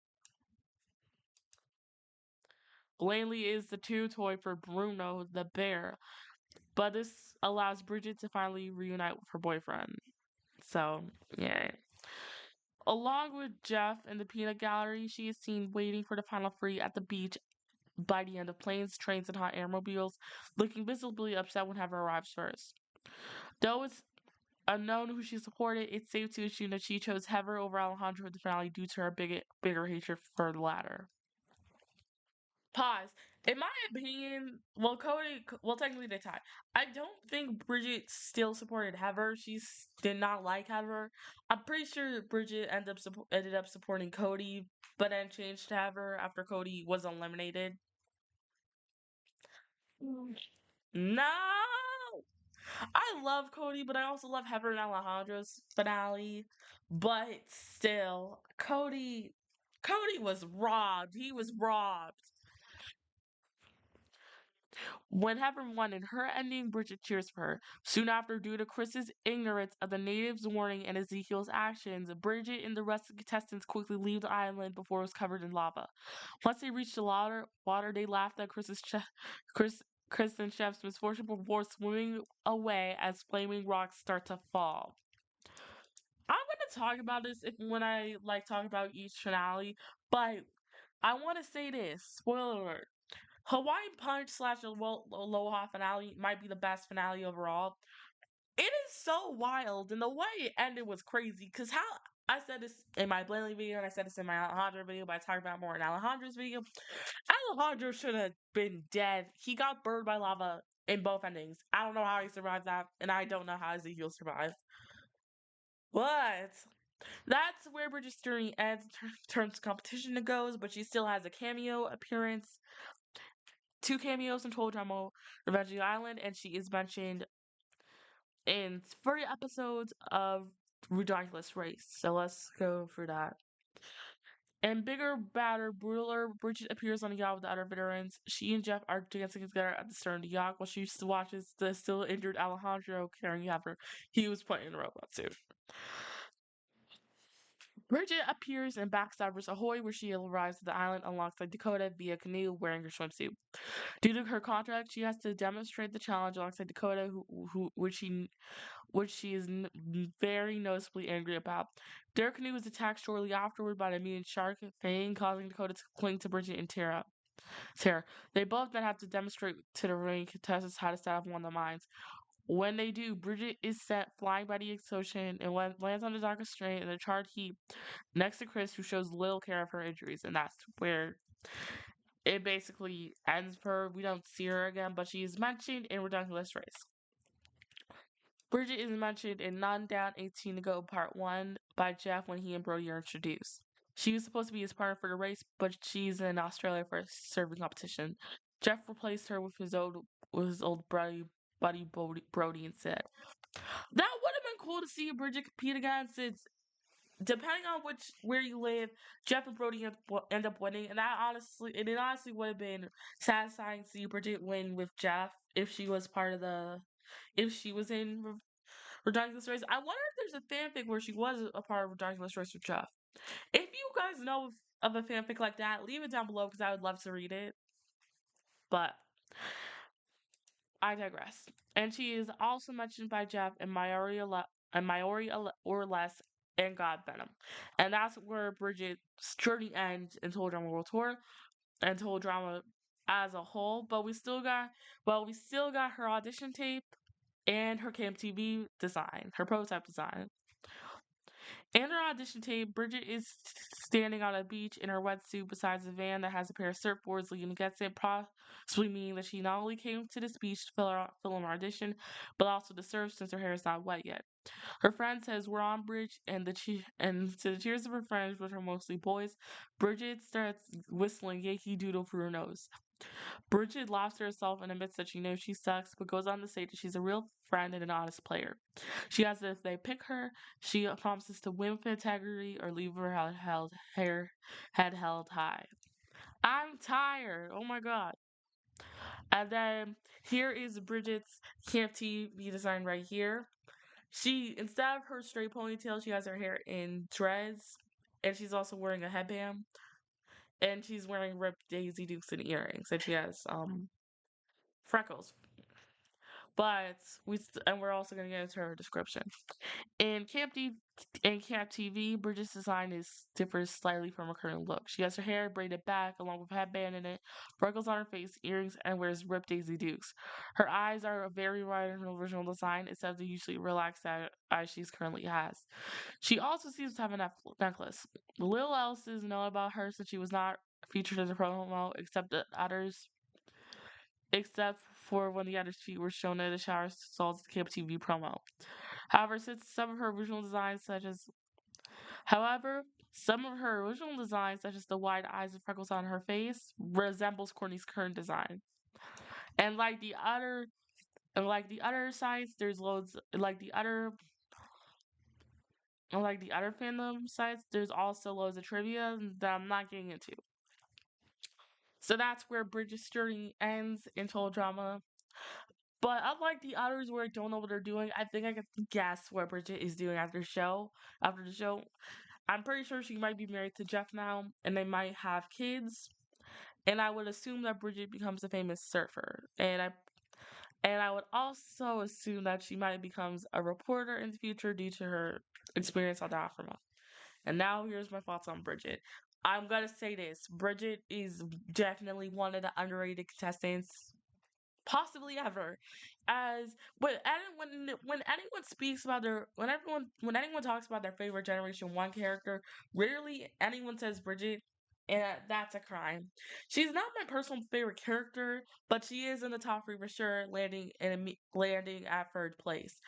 Blanley is the chew toy for Bruno the bear, but this allows Bridget to finally reunite with her boyfriend. So, yeah. Along with Jeff in the peanut gallery, she is seen waiting for the final three at the beach by the end of Planes, Trains, and Hot Airmobiles, looking visibly upset when Heather arrives first. Though it's unknown who she supported, it's safe to assume that she chose Heather over Alejandro in the finale due to her bigger hatred for the latter. Pause. In my opinion, technically they tied. I don't think Bridget still supported Heather. Did not like Heather. I'm pretty sure Bridget ended up supporting Cody, but then changed to Heather after Cody was eliminated. No! I love Cody, but I also love Heather and Alejandro's finale. But still, Cody was robbed. He was robbed. When Heather won in her ending, Bridget cheers for her. Soon after, due to Chris's ignorance of the natives' warning and Ezekiel's actions, Bridget and the rest of the contestants quickly leave the island before it was covered in lava. Once they reached the water, they laughed at Chris and Chef's misfortune before swimming away as flaming rocks start to fall. I'm gonna talk about this when I talk about each finale, but I want to say this. Spoiler alert. Hawaiian Punch / Aloha finale might be the best finale overall. It is so wild, and the way it ended was crazy. Cause how I said this in my Blaney video, and I said this in my Alejandro video, but I talked about more in Alejandro's video. Alejandro should have been dead. He got burned by lava in both endings. I don't know how he survived that, and I don't know how Ezekiel survived. But that's where Bridget's journey ends, turns competition to goes, but she still has a cameo appearance, 2 cameos in Total Drama Revenge of the Island, and she is mentioned in 30 episodes of Ridiculous Race. So let's go for that. And bigger, badder, brutaler, Bridget appears on the yacht with the other veterans. She and Jeff are dancing together at the stern of the yacht while she watches the still injured Alejandro carrying after he was put in a robot suit. Bridget appears in Backstabbers Ahoy, where she arrives at the island alongside Dakota via canoe wearing her swimsuit. Due to her contract, she has to demonstrate the challenge alongside Dakota, which she is very noticeably angry about. Their canoe is attacked shortly afterward by the mutant shark Fang, causing Dakota to cling to Bridget and Tara. They both then have to demonstrate to the remaining contestants how to set up one of the mines. When they do, Bridget is sent flying by the ocean and lands on the dock of Strain in a charred heap next to Chris, who shows little care of her injuries, and that's where it basically ends for her. We don't see her again, but she is mentioned in Ridiculous Race. Bridget is mentioned in None Down 18 to Go Part 1 by Jeff when he and Brody are introduced. She was supposed to be his partner for the race, but she's in Australia for a surfing competition. Jeff replaced her with his old buddy Brody instead. That would have been cool to see Bridget compete again, since depending on where you live, Jeff and Brody end up winning, and it honestly would have been satisfying to see Bridget win with Jeff if she was if she was in Ridiculous Race. I wonder if there's a fanfic where she was a part of Ridiculous Race with Jeff. If you guys know of a fanfic like that, leave it down below because I would love to read it. But I digress. And she is also mentioned by Jeff in Maori or Less and God Venom. And that's where Bridget's journey ends in Total Drama World Tour and Total Drama as a whole. But we still got her audition tape and her KMTV design, her prototype design. In her audition tape, Bridget is standing on a beach in her wetsuit beside a van that has a pair of surfboards leading against it, possibly meaning that she not only came to this beach to film her audition, but also to surf since her hair is not wet yet. Her friend says we're on bridge, and to the cheers of her friends, which are mostly boys, Bridget starts whistling Yankee Doodle through her nose. Bridget laughs to herself and admits that she knows she sucks, but goes on to say that she's a real friend and an honest player. She adds that if they pick her, she promises to win with integrity or leave her head held high. I'm tired. Oh my god. And then here is Bridget's Camp TV design right here. She, instead of her straight ponytail, she has her hair in dreads, and she's also wearing a headband, and she's wearing ripped Daisy Dukes and earrings, and she has freckles. But we're also gonna get into her description. In Camp TV, Bridget's design differs slightly from her current look. She has her hair braided back, along with a headband in it, freckles on her face, earrings, and wears ripped Daisy Dukes. Her eyes are very wide in her original design, instead of the usually relaxed eyes she currently has. She also seems to have a necklace. Little else is known about her since she was not featured as a promo, except for when the other feet were shown at the shower stalls Camp TV promo. However, some of her original designs, such as the wide eyes and freckles on her face, resembles Courtney's current design. And like the other sites, there's loads like the other fandom sites, there's also loads of trivia that I'm not getting into. So that's where Bridget's journey ends in Total Drama. But unlike the others where I don't know what they're doing, I think I can guess what Bridget is doing after the show. I'm pretty sure she might be married to Jeff now, and they might have kids. And I would assume that Bridget becomes a famous surfer. And I would also assume that she might becomes a reporter in the future due to her experience on the Aftermath. And now here's my thoughts on Bridget. I'm gonna say this: Bridget is definitely one of the underrated contestants possibly ever. As when anyone speaks about when anyone talks about their favorite Generation One character, rarely anyone says Bridgette, and that's a crime. She's not my personal favorite character, but she is in the top three for sure, landing at third place.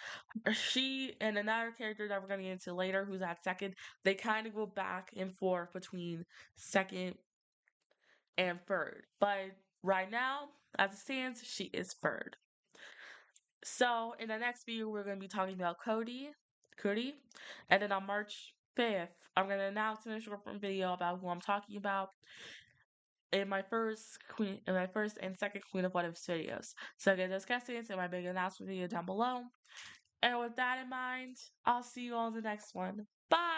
She and another character that we're gonna get into later, who's at second, they kind of go back and forth between second and third. But right now, as it stands, she is third. So in the next video, we're going to be talking about Cody, and then on March 5th, I'm going to announce in a short form video about who I'm talking about in my first and second Queen of What Ifs videos. So get those castings in my big announcement video down below. And with that in mind, I'll see you all in the next one. Bye!